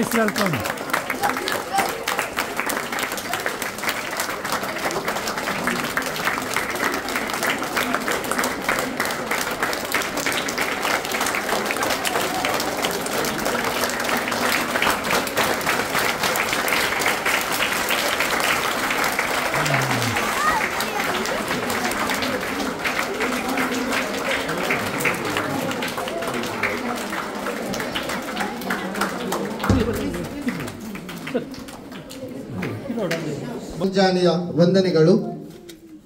Most welcome. ಮುಂಜಾನೆಯ ವಂದನೆಗಳು.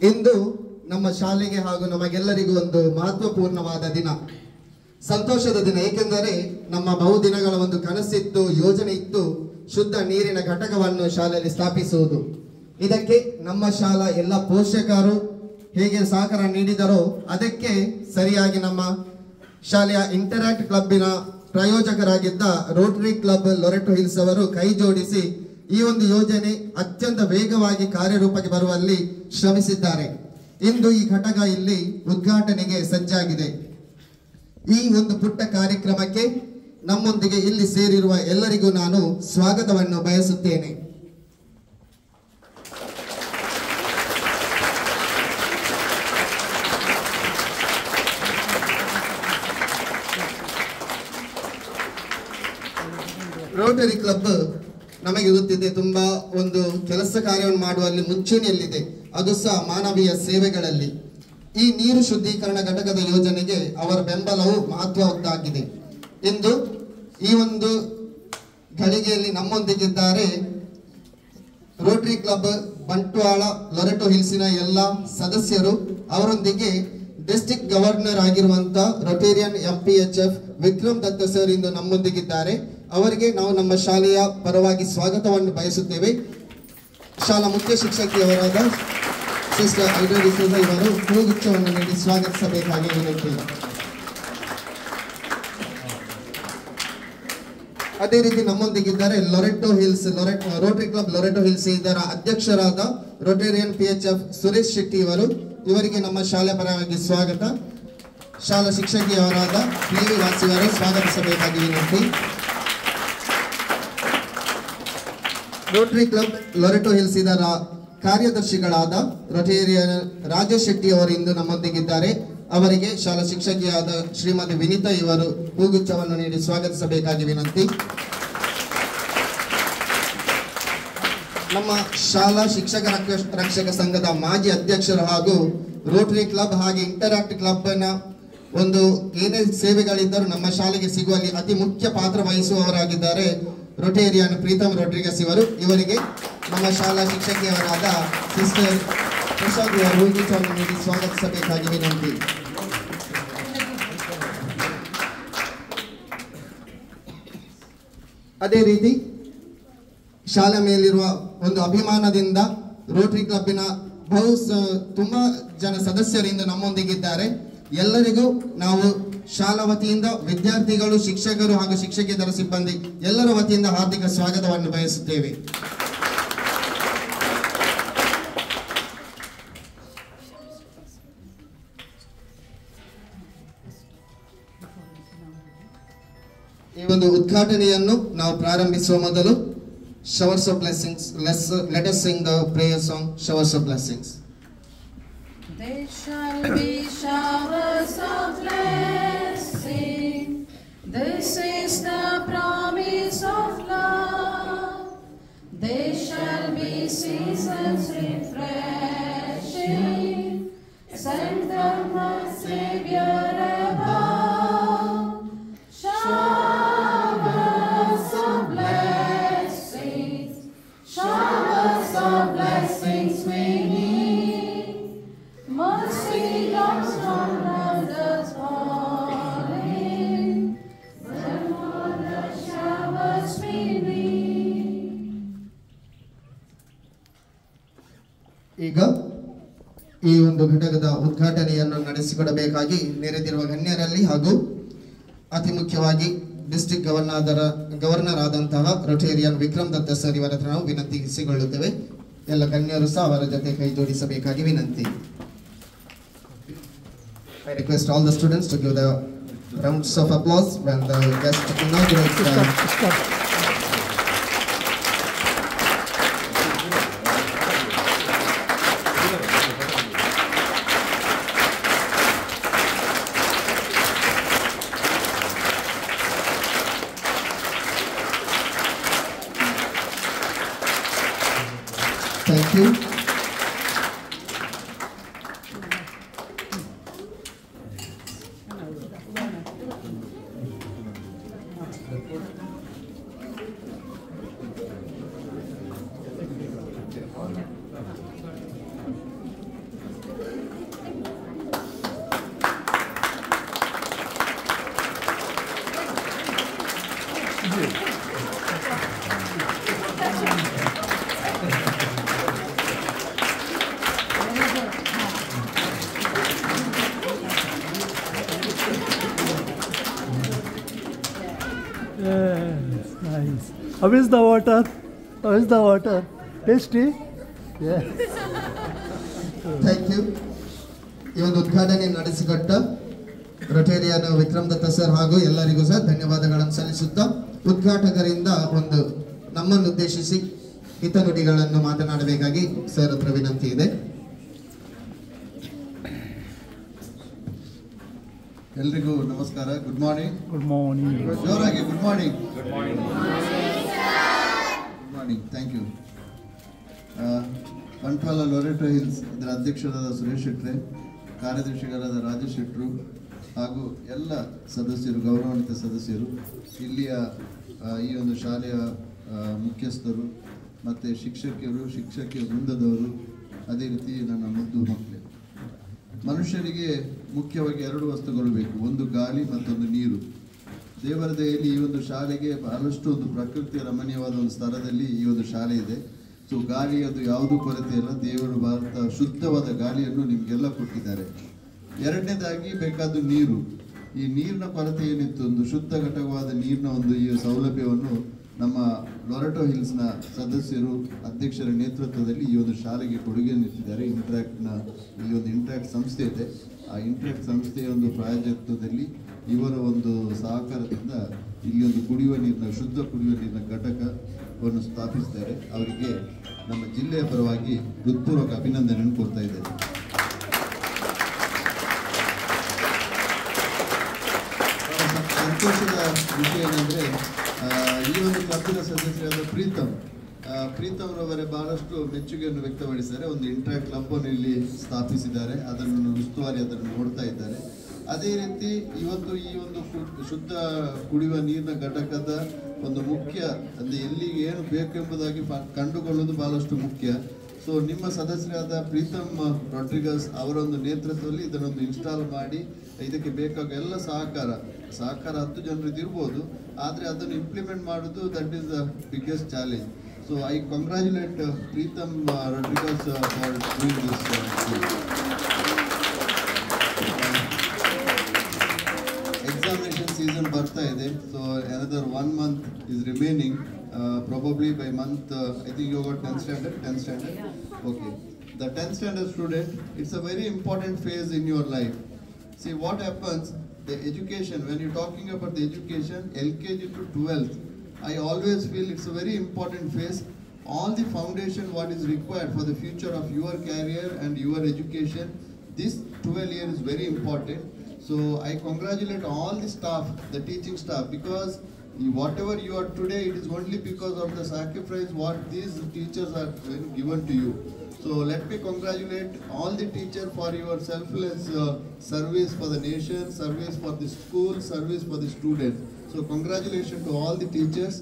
ಇಂದು ನಮ್ಮ ಶಾಲೆಗೆ ಹಾಗೂ ನಮಗೆಲ್ಲರಿಗೂ ಒಂದು ಮಹತ್ವಪೂರ್ಣವಾದ ದಿನ, ಸಂತೋಷದ ದಿನ. ಏಕೆಂದರೆ ನಮ್ಮ ಬಹುದಿನಗಳ ಒಂದು ಕನಸಿತ್ತು, ಯೋಜನೆ ಇತ್ತು, ಶುದ್ಧ ನೀರಿನ ಘಟಕವನ್ನು ಶಾಲೆಯಲ್ಲಿ ಸ್ಥಾಪಿಸುವುದು. ಇದಕ್ಕೆ ನಮ್ಮ ಶಾಲಾ ಎಲ್ಲ ಪೋಷಕರು ಹೇಗೆ ಸಹಕಾರ ನೀಡಿದರೋ ಅದಕ್ಕೆ ಸರಿಯಾಗಿ ನಮ್ಮ ಶಾಲೆಯ interact ಕ್ಲಬ್ಬಿನ ಪ್ರಾಯೋಜಕರಾಗಿದ್ದ Rotary club Loretto hills ಅವರು ಕೈ ಜೋಡಿಸಿ ಈ ಒಂದು ಯೋಜನೆ ಅತ್ಯಂತ ವೇಗವಾಗಿ ಕಾರ್ಯರೂಪಕ್ಕೆ ಬರುವಲ್ಲಿ ಶ್ರಮಿಸಿದ್ದಾರೆ. ಇಂದು ಈ ಘಟಕ ಇಲ್ಲಿ ಉದ್ಘಾಟನೆಗೆ ಸಜ್ಜಾಗಿದೆ. ಈ ಒಂದು ಪುಟ್ಟ ಕಾರ್ಯಕ್ರಮಕ್ಕೆ ನಮ್ಮೊಂದಿಗೆ ಇಲ್ಲಿ ಸೇರಿರುವ ಎಲ್ಲರಿಗೂ ನಾನು ಸ್ವಾಗತವನ್ನು ಬಯಸುತ್ತೇನೆ. ರೋಟರಿ ಕ್ಲಬ್ ನಮಗೆ ಗೊತ್ತಿದೆ, ತುಂಬಾ ಒಂದು ಕೆಲಸ ಕಾರ್ಯವನ್ನು ಮಾಡುವಲ್ಲಿ ಮುಂಚೂಣಿಯಲ್ಲಿದೆ, ಅದು ಸಹ ಮಾನವೀಯ ಸೇವೆಗಳಲ್ಲಿ. ಈ ನೀರು ಶುದ್ಧೀಕರಣ ಘಟಕದ ಯೋಜನೆಗೆ ಅವರ ಬೆಂಬಲವು ಮಹತ್ವದ್ದಾಗಿದೆ. ಇಂದು ಈ ಒಂದು ಘಳಿಗೆಯಲ್ಲಿ ನಮ್ಮೊಂದಿಗಿದ್ದಾರೆ ರೋಟರಿ ಕ್ಲಬ್ ಬಂಟ್ವಾಳ ಲೊರೆಟೋ ಹಿಲ್ಸಿನ ಎಲ್ಲ ಸದಸ್ಯರು. ಅವರೊಂದಿಗೆ ಡಿಸ್ಟ್ರಿಕ್ಟ್ ಗವರ್ನರ್ ಆಗಿರುವಂತಹ Rotarian MPHF Vikram Datta sir ಇಂದು ನಮ್ಮೊಂದಿಗಿದ್ದಾರೆ. ಅವರಿಗೆ ನಾವು ನಮ್ಮ ಶಾಲೆಯ ಪರವಾಗಿ ಸ್ವಾಗತವನ್ನು ಬಯಸುತ್ತೇವೆ. ಶಾಲಾ ಮುಖ್ಯ ಶಿಕ್ಷಕಿಯವರಾದ ಸಿಸ್ಟರ್ ಐಡಾ ಡಿಸೋಜಾ ಇವರು ಹೂಗುಚ್ಛವನ್ನು ನೀಡಿ ಸ್ವಾಗತಿಸಬೇಕಾಗಿ ವಿನಂತಿ. ಅದೇ ರೀತಿ ನಮ್ಮೊಂದಿಗಿದ್ದಾರೆ ರೋಟರಿ ಕ್ಲಬ್ ಲೊರೆಟೋ ಹಿಲ್ಸ್ ಇದರ ಅಧ್ಯಕ್ಷರಾದ ರೊಟೇರಿಯನ್ PHF ಸುರೇಶ್ ಶೆಟ್ಟಿ ಇವರು. ಇವರಿಗೆ ನಮ್ಮ ಶಾಲೆ ಪರವಾಗಿ ಸ್ವಾಗತ. ಶಾಲಾ ಶಿಕ್ಷಕಿಯವರಾದ PV ವಾಸಿ ಅವರು ಸ್ವಾಗತಿಸಬೇಕಾಗಿ ವಿನಂತಿ. ರೋಟರಿ ಕ್ಲಬ್ ಲೊರೆಟೋ ಹಿಲ್ಸ್ ಇದರ ಕಾರ್ಯದರ್ಶಿಗಳಾದ ರೊಟೇರಿಯನ್ ರಾಜೇಶ್ ಶೆಟ್ಟಿ ಅವರು ಇಂದು ನಮ್ಮೊಂದಿಗಿದ್ದಾರೆ. ಅವರಿಗೆ ಶಾಲಾ ಶಿಕ್ಷಕಿಯಾದ ಶ್ರೀಮತಿ ವಿನಿತಾ ಇವರು ಹೂಗುಚ್ಛವನ್ನು ನೀಡಿ ಸ್ವಾಗತಿಸಬೇಕಾಗಿ ವಿನಂತಿ. ನಮ್ಮ ಶಾಲಾ ಶಿಕ್ಷಕ ರಕ್ಷಕ ಸಂಘದ ಮಾಜಿ ಅಧ್ಯಕ್ಷರು ಹಾಗೂ ರೋಟರಿ ಕ್ಲಬ್ ಹಾಗೆ ಇಂಟರಾಕ್ಟ್ ಕ್ಲಬ್ನ ಒಂದು ಏನೇ ಸೇವೆಗಳಿದ್ದರೂ ನಮ್ಮ ಶಾಲೆಗೆ ಸಿಗುವಲ್ಲಿ ಅತಿ ಮುಖ್ಯ ಪಾತ್ರ ವಹಿಸುವವರಾಗಿದ್ದಾರೆ ರೊಟೇರಿಯನ್ ಪ್ರೀತಮ್ ರೋಡ್ರಿಗಸ್ ಇವರು. ಇವರಿಗೆ ನಮ್ಮ ಶಾಲಾ ಶಿಕ್ಷಕಿಯವರಾದ ಸಿಸ್ಟರ್ ಪ್ರಸಾದ್ ಅವರು ಹೂಗುಚ್ಛವನ್ನು ನೀಡಿ ಸ್ವಾಗತಿಸಬೇಕಾಗಿ ವಿನಂತಿ. ಅದೇ ರೀತಿ ಶಾಲೆ ಮೇಲಿರುವ ಒಂದು ಅಭಿಮಾನದಿಂದ ರೋಟರಿ ಕ್ಲಬ್ಬಿನ ತುಂಬಾ ಜನ ಸದಸ್ಯರಿಂದ ನಮ್ಮೊಂದಿಗಿದ್ದಾರೆ. ಎಲ್ಲರಿಗೂ ನಾವು ಶಾಲಾ ವತಿಯಿಂದ ವಿದ್ಯಾರ್ಥಿಗಳು, ಶಿಕ್ಷಕರು ಹಾಗೂ ಶಿಕ್ಷಕೇತರ ಸಿಬ್ಬಂದಿ ಎಲ್ಲರ ವತಿಯಿಂದ ಹಾರ್ದಿಕ ಸ್ವಾಗತವನ್ನು ಬಯಸುತ್ತೇವೆ. ಈ ಒಂದು ಉದ್ಘಾಟನೆಯನ್ನು ನಾವು ಪ್ರಾರಂಭಿಸುವ ಮೊದಲು showers of blessings, let us sing the prayer song showers of blessings. There shall be showers of blessing, this is the promise of love. There shall be seasons refreshing, sent from the Savior above. Showers of blessings, showers of blessings we need. Mercy drops from heavens falling, therefore the showers we need. ಈಗ ಈ ಒಂದು ಘಟಕದ ಉದ್ಘಾಟನೆಯನ್ನು ನಡೆಸಿಕೊಡಬೇಕಾಗಿ ನೆರೆದಿರುವ ಗಣ್ಯರಲ್ಲಿ ಹಾಗೂ ಅತಿ ಮುಖ್ಯವಾಗಿ district governor ಆದಂತಹ Rotarian Vikram Datta sir ಇವರ ಹತ್ರ ನಾವು ವಿನಂತಿಸಿಕೊಳ್ಳುತ್ತೇವೆ. ಎಲ್ಲ ಗಣ್ಯರು ಸಹ ಅವರ ಜೊತೆ ಕೈ ಜೋಡಿಸಬೇಕಾಗಿ ವಿನಂತಿ. I request all the students to give the rounds of applause when the guest inaugurates. Thank you. Yes, nice. How is the water? How is the water? Tasty? Yes. Thank you. ಈ ಒಂದು ಉದ್ಘಾಟನೆ ನಡೆಸಿಕೊಟ್ಟ Rotarian Vikram Datta sir ಹಾಗೂ ಎಲ್ಲರಿಗೂ ಸಹ ಧನ್ಯವಾದಗಳನ್ನು ಸಲ್ಲಿಸುತ್ತಾ ಉದ್ಘಾಟಕರಿಂದ ಒಂದು ನಮ್ಮನ್ನು ಉದ್ದೇಶಿಸಿ ಹಿತನುಡಿಗಳನ್ನು ಮಾತನಾಡಬೇಕಾಗಿ ಸರ್ ಹತ್ರ ವಿನಂತಿ ಇದೆ. ಎಲ್ರಿಗೂ ನಮಸ್ಕಾರ. Good morning. Good morning. ಜೋರಾಗಿ good morning. Good morning. Thank you. Bantwal Loreto Hills ಇದರ ಅಧ್ಯಕ್ಷರಾದ ಸುರೇಶ್ ಶೆಟ್ರೆ, ಕಾರ್ಯದರ್ಶಿಗಳಾದ ರಾಜೇಶ್ ಶೆಟ್ರು ಹಾಗೂ ಎಲ್ಲ ಸದಸ್ಯರು, ಗೌರವಾನ್ವಿತ ಸದಸ್ಯರು, ಇಲ್ಲಿಯ ಈ ಒಂದು ಶಾಲೆಯ ಮುಖ್ಯಸ್ಥರು ಮತ್ತು ಶಿಕ್ಷಕಿಯರು, ಶಿಕ್ಷಕಿಯ ವೃಂದದವರು, ಅದೇ ರೀತಿ ನನ್ನ ಮುದ್ದು ಮಕ್ಕಳು. ಮನುಷ್ಯರಿಗೆ ಮುಖ್ಯವಾಗಿ ಎರಡು ವಸ್ತುಗಳು ಬೇಕು, ಒಂದು ಗಾಳಿ ಮತ್ತೊಂದು ನೀರು. ದೇವರ ದಯೆಯಲ್ಲಿ ಈ ಒಂದು ಶಾಲೆಗೆ ಬಹಳಷ್ಟು ಒಂದು ಪ್ರಕೃತಿಯ ರಮಣೀಯವಾದ ಒಂದು ಸ್ಥಳದಲ್ಲಿ ಈ ಒಂದು ಶಾಲೆ ಇದೆ. ಸೊ ಗಾಳಿಯದು ಯಾವುದೂ ಕೊರತೆ ಇಲ್ಲ. ದೇವರು ಭಾರತ ಶುದ್ಧವಾದ ಗಾಳಿಯನ್ನು ನಿಮಗೆಲ್ಲ ಕೊಟ್ಟಿದ್ದಾರೆ. ಎರಡನೇದಾಗಿ ಬೇಕಾದ್ದು ನೀರು. ಈ ನೀರಿನ ಕೊರತೆ ಏನಿತ್ತು, ಒಂದು ಶುದ್ಧ ಘಟಕವಾದ ನೀರಿನ ಒಂದು ಈ ಸೌಲಭ್ಯವನ್ನು ನಮ್ಮ ಲೊರೆಟೋ ಹಿಲ್ಸ್ನ ಸದಸ್ಯರು, ಅಧ್ಯಕ್ಷರ ನೇತೃತ್ವದಲ್ಲಿ ಈ ಒಂದು ಶಾಲೆಗೆ ಕೊಡುಗೆ ನೀಡುತ್ತಿದ್ದಾರೆ. ಇಲ್ಲಿ ಒಂದು ಇಂಟ್ರಾಕ್ಟ್ ಸಂಸ್ಥೆ ಇದೆ. ಆ ಇಂಟ್ರಾಕ್ಟ್ ಸಂಸ್ಥೆಯ ಒಂದು ಪ್ರಾಯೋಜಕತ್ವದಲ್ಲಿ ಇವರ ಒಂದು ಸಹಕಾರದಿಂದ ಇಲ್ಲಿ ಒಂದು ಕುಡಿಯುವ ನೀರಿನ, ಶುದ್ಧ ಕುಡಿಯುವ ನೀರಿನ ಘಟಕವನ್ನು ಸ್ಥಾಪಿಸಿದ್ದಾರೆ. ಅವರಿಗೆ ನಮ್ಮ ಜಿಲ್ಲೆಯ ಪರವಾಗಿ ಹೃತ್ಪೂರ್ವಕ ಅಭಿನಂದನೆಯನ್ನು ಕೊಡ್ತಾ ಇದ್ದೇವೆ. ಸಂತೋಷದ ವಿಷಯ ಏನಂದರೆ, ಈ ಒಂದು ಕ್ಲಬ್ಬಿನ ಸದಸ್ಯರಾದ ಪ್ರೀತಮ್ ರವರೇ ಬಹಳಷ್ಟು ಮೆಚ್ಚುಗೆಯನ್ನು ವ್ಯಕ್ತಪಡಿಸಿದ್ದಾರೆ. ಒಂದು ಇಂಟ್ರಾಕ್ಟ್ ಕ್ಲಬ್ಬನ್ನು ಇಲ್ಲಿ ಸ್ಥಾಪಿಸಿದ್ದಾರೆ, ಅದನ್ನು ಉಸ್ತುವಾರಿ ಅದನ್ನು ನೋಡ್ತಾ ಇದ್ದಾರೆ. ಅದೇ ರೀತಿ ಇವತ್ತು ಈ ಒಂದು ಶುದ್ಧ ಕುಡಿಯುವ ನೀರಿನ ಘಟಕದ ಒಂದು ಮುಖ್ಯ ಅಂದರೆ ಎಲ್ಲಿಗೆ ಏನು ಬೇಕು ಎಂಬುದಾಗಿ ಕಂಡುಕೊಳ್ಳುವುದು ಬಹಳಷ್ಟು ಮುಖ್ಯ. ಸೊ ನಿಮ್ಮ ಸದಸ್ಯರಾದ ಪ್ರೀತಮ್ ರಾಡ್ರಿಗಸ್ ಅವರ ಒಂದು ನೇತೃತ್ವದಲ್ಲಿ ಇದನ್ನೊಂದು ಇನ್ಸ್ಟಾಲ್ ಮಾಡಿ ಇದಕ್ಕೆ ಬೇಕಾಗ ಎಲ್ಲ ಸಹಕಾರ 10 ಜನರದ್ದು ಇರ್ಬೋದು, ಆದರೆ ಅದನ್ನು ಇಂಪ್ಲಿಮೆಂಟ್ ಮಾಡೋದು that is the biggest challenge. So I congratulate Pritam Rodrigues for doing this. Examination season ಬರ್ತಾ ಇದೆ. So another 1 month is remaining. Probably by month, I think you got 10th standard. Okay. The 10th standard student, it's a very important phase in your life. See what happens, the education, when you're talking about the education, LKG to 12th, I always feel it's a very important phase. All the foundation what is required for the future of your career and your education, this 12 year is very important. So I congratulate all the staff, the teaching staff, because whatever you are today, it is only because of the sacrifice what these teachers are given to you. So let me congratulate all the teachers for your selfless service for the nation, service for the school, service for the students. So congratulations to all the teachers,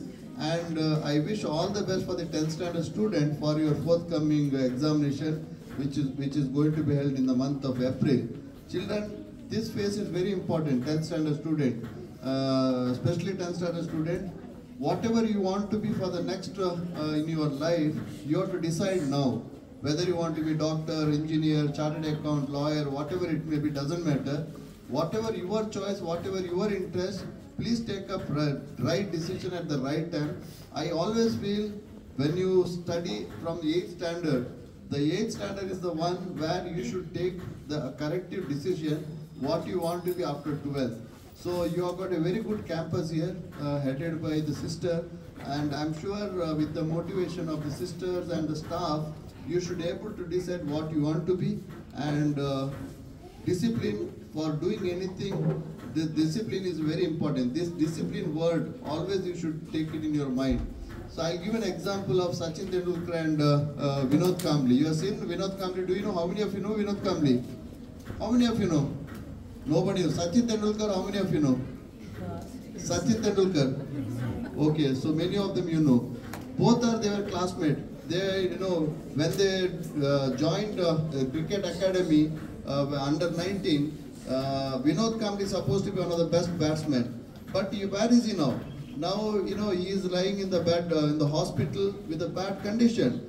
and I wish all the best for the 10th standard student for your forthcoming examination, which is going to be held in the month of April. Children, this phase is very important. 10th standard student, especially 10th standard student, whatever you want to be for the next in your life, you have to decide now. Whether you want to be doctor, engineer, chartered account, lawyer, whatever it may be, doesn't matter. Whatever your choice, whatever your interest, please take up right decision at the right time. I always feel when you study from 8th standard, the 8th standard is the one where you should take the corrective decision what you want to be after 12th. So you have got a very good campus here, headed by the sister, and I'm sure with the motivation of the sisters and the staff, you should be able to decide what you want to be. And discipline for doing anything, the discipline is very important. This discipline word, always you should take it in your mind. So I'll give an example of Sachin Tendulkar and Vinod Kambli. You have seen Vinod Kambli. Do you know how many of you know Vinod Kambli? How many of you know? Nobody knows. Sachin Tendulkar, how many of you know? Sachin Tendulkar. Okay, so many of them you know. Both are their classmates. They, you know, when they joined cricket academy under 19, Vinod Kambli is supposed to be one of the best batsmen. But where is he now? Now, you know, he is lying in the bed in the hospital with a bad condition.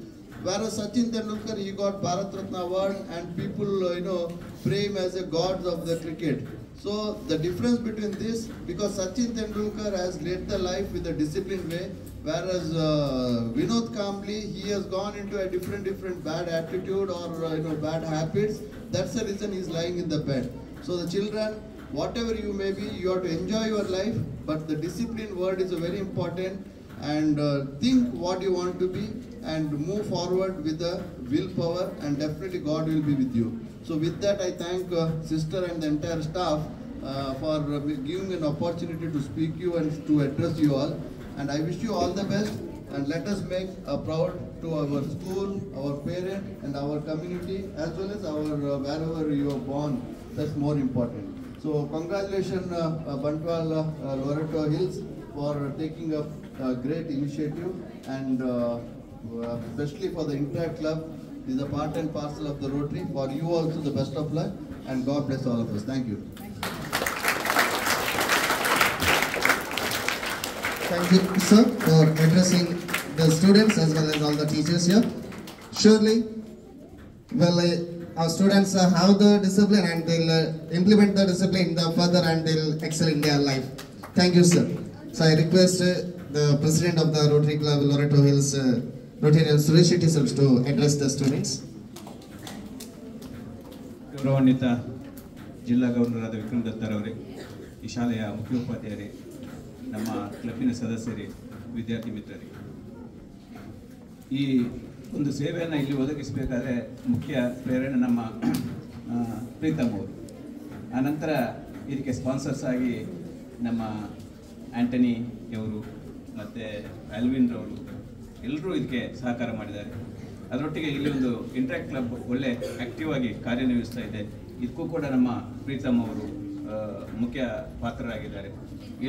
Whereas Sachin Tendulkar, he got Bharat Ratna award and people, you know, pray him as a god of the cricket. So the difference between this, because Sachin Tendulkar has led the life with a disciplined way, whereas Vinod Kambli, he has gone into a different bad attitude or you know, bad habits. That's the reason he's lying in the bed. So the children, whatever you may be, you have to enjoy your life, but the discipline word is very important, and think what you want to be and move forward with the willpower, and definitely God will be with you. So with that, I thank sister and the entire staff for giving an opportunity to speak you and to address you all, and I wish you all the best, and let us make a proud to our school, our parents and our community, as well as our wherever you are born. That's more important. So congratulations Bantwal Loreto Hills for taking up a great initiative, and especially for the Interact Club. This is a part and parcel of the Rotary. For you also the best of luck, and God bless all of us. Thank you. Thank you, sir, for addressing the students as well as all the teachers here. Surely, our students have the discipline and they'll implement the discipline further and they'll excel in their life. Thank you, sir. So I request the president of the Rotary Club Loreto Hills, Rotarian Suresh Shetty sir, to address the students. ಗೌರವಾನ್ವಿತ ಜಿಲ್ಲಾ ಗವರ್ನರಾದ ವಿಕ್ರಮ್ ದತ್ತರವರೇ, ಈ ಶಾಲೆಯ ಮುಖ್ಯೋಪಾಧ್ಯಾಯರೇ, ನಮ್ಮ ಕ್ಲಬ್ಬಿನ ಸದಸ್ಯರೇ, ವಿದ್ಯಾರ್ಥಿ ಮಿತ್ರರೇ, ಈ ಒಂದು ಸೇವೆಯನ್ನು ಇಲ್ಲಿ ಒದಗಿಸಬೇಕಾದ್ರೆ ಮುಖ್ಯ ಪ್ರೇರಣೆ ನಮ್ಮ ಪ್ರೀತಮ್ ಅವರು. ಆನಂತರ ಇದಕ್ಕೆ ಸ್ಪಾನ್ಸರ್ಸ್ ಆಗಿ ನಮ್ಮ ಆಂಟನಿ ಅವರು ಮತ್ತು ಆಲ್ವಿನ್ರವರು ಎಲ್ಲರೂ ಇದಕ್ಕೆ ಸಹಕಾರ ಮಾಡಿದ್ದಾರೆ. ಅದರೊಟ್ಟಿಗೆ ಇಲ್ಲಿ ಒಂದು ಇಂಟ್ರಾಕ್ಟ್ ಕ್ಲಬ್ ಒಳ್ಳೆ ಆ್ಯಕ್ಟಿವ್ ಆಗಿ ಕಾರ್ಯನಿರ್ವಹಿಸ್ತಾ ಇದೆ. ಇದಕ್ಕೂ ಕೂಡ ನಮ್ಮ ಪ್ರೀತಮ್ ಅವರು ಮುಖ್ಯ ಪಾತ್ರರಾಗಿದ್ದಾರೆ.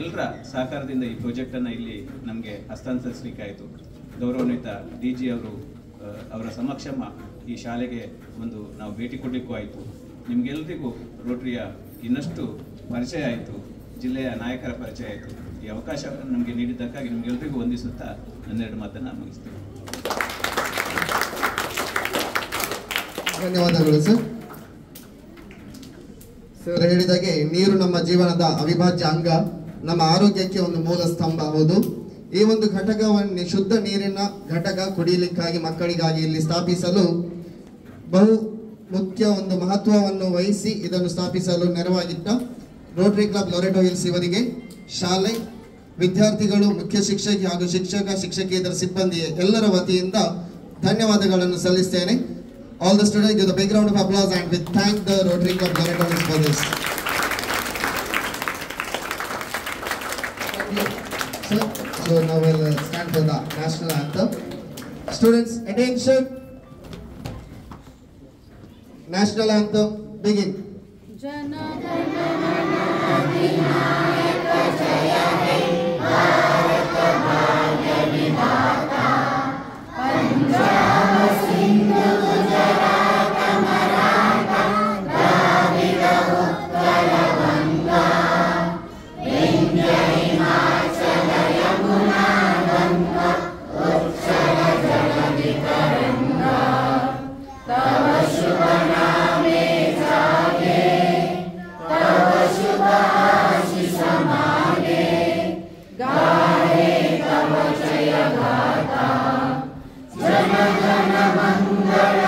ಎಲ್ಲರ ಸಹಕಾರದಿಂದ ಈ ಪ್ರಾಜೆಕ್ಟನ್ನು ಇಲ್ಲಿ ನಮಗೆ ಹಸ್ತಾಂತರಿಸಲಿಕ್ಕಾಯಿತು. ಗೌರವಾನ್ವಿತ ಡಿ ಜಿ ಅವರು ಅವರ ಸಮಕ್ಷಮ ಈ ಶಾಲೆಗೆ ಒಂದು ನಾವು ಭೇಟಿ ಕೊಡಲಿಕ್ಕೂ ಆಯಿತು. ನಿಮಗೆಲ್ಲರಿಗೂ ರೋಟರಿಯ ಇನ್ನಷ್ಟು ಪರಿಚಯ ಆಯಿತು, ಜಿಲ್ಲೆಯ ನಾಯಕರ ಪರಿಚಯ ಆಯಿತು. ಈ ಅವಕಾಶ ನಮಗೆ ನೀಡಿದ್ದಕ್ಕಾಗಿ ನಿಮಗೆಲ್ಲರಿಗೂ ವಂದಿಸುತ್ತಾ ನನ್ನೆರಡು ಮಾತನ್ನು ಮುಗಿಸ್ತೇನೆ. ಧನ್ಯವಾದಗಳು ಸರ್. ಸರ್ ಹೇಳಿದಾಗೆ ನೀರು ನಮ್ಮ ಜೀವನದ ಅವಿಭಾಜ್ಯ ಅಂಗ, ನಮ್ಮ ಆರೋಗ್ಯಕ್ಕೆ ಒಂದು ಮೂಲ ಸ್ತಂಭ. ಹೌದು, ಈ ಒಂದು ಘಟಕವನ್ನು ಶುದ್ಧ ನೀರಿನ ಘಟಕ ಕುಡಿಯಲಿಕ್ಕಾಗಿ ಮಕ್ಕಳಿಗಾಗಿ ಇಲ್ಲಿ ಸ್ಥಾಪಿಸಲು ಬಹು ಮುಖ್ಯ ಒಂದು ಮಹತ್ವವನ್ನು ವಹಿಸಿ ಇದನ್ನು ಸ್ಥಾಪಿಸಲು ನೆರವಾಗಿದ್ದ ರೋಟರಿ ಕ್ಲಬ್ ಲೊರೆಟೋ ಹಿಲ್ಸ್ ಇವರಿಗೆ ಶಾಲೆ, ವಿದ್ಯಾರ್ಥಿಗಳು, ಮುಖ್ಯ ಶಿಕ್ಷಕಿ ಹಾಗೂ ಶಿಕ್ಷಕೇತರ ಸಿಬ್ಬಂದಿ ಎಲ್ಲರ ವತಿಯಿಂದ ಧನ್ಯವಾದಗಳನ್ನು ಸಲ್ಲಿಸ್ತೇನೆ. All the students give a big round of applause and we thank the Rotary Club Loreto Hills for this. Sir, so now we'll stand for the national anthem. Students, attention. National anthem, begin. Jana Gana Mana Adinayaka Jaya He Bharata Bhagya Vidhata Punjab Sindhu Gujarat Maratha Dravida Uttara Ganga Vindhya Himachala Yamuna Ganga Uchala Jaladi Taranga Tava Shubha Name Jage Tava Shubha Ashisha Mage Gahe Tava Jaya Gata Jana Jana Mangala